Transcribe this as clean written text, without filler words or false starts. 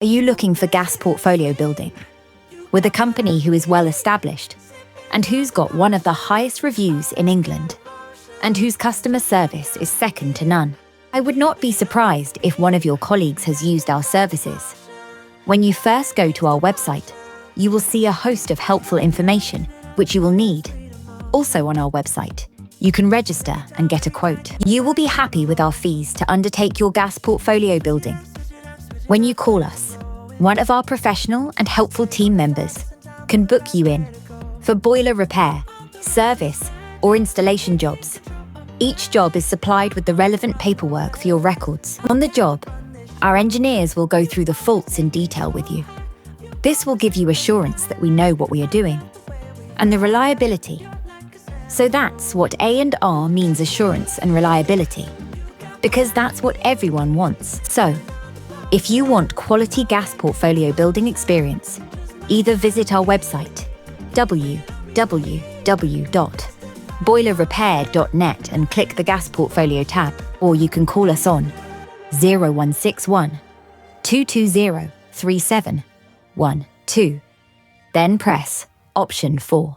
Are you looking for gas portfolio building with a company who is well established and who's got one of the highest reviews in England and whose customer service is second to none? I would not be surprised if one of your colleagues has used our services. When you first go to our website, you will see a host of helpful information which you will need. Also on our website, you can register and get a quote. You will be happy with our fees to undertake your gas portfolio building. When you call us, one of our professional and helpful team members can book you in for boiler repair, service, or installation jobs. Each job is supplied with the relevant paperwork for your records. On the job, our engineers will go through the faults in detail with you. This will give you assurance that we know what we are doing. And the reliability. So that's what A&R means, assurance and reliability. Because that's what everyone wants. So, if you want quality gas portfolio building experience, either visit our website, www.boilerrepair.net, and click the gas portfolio tab, or you can call us on 0161 220 3712, then press option 4.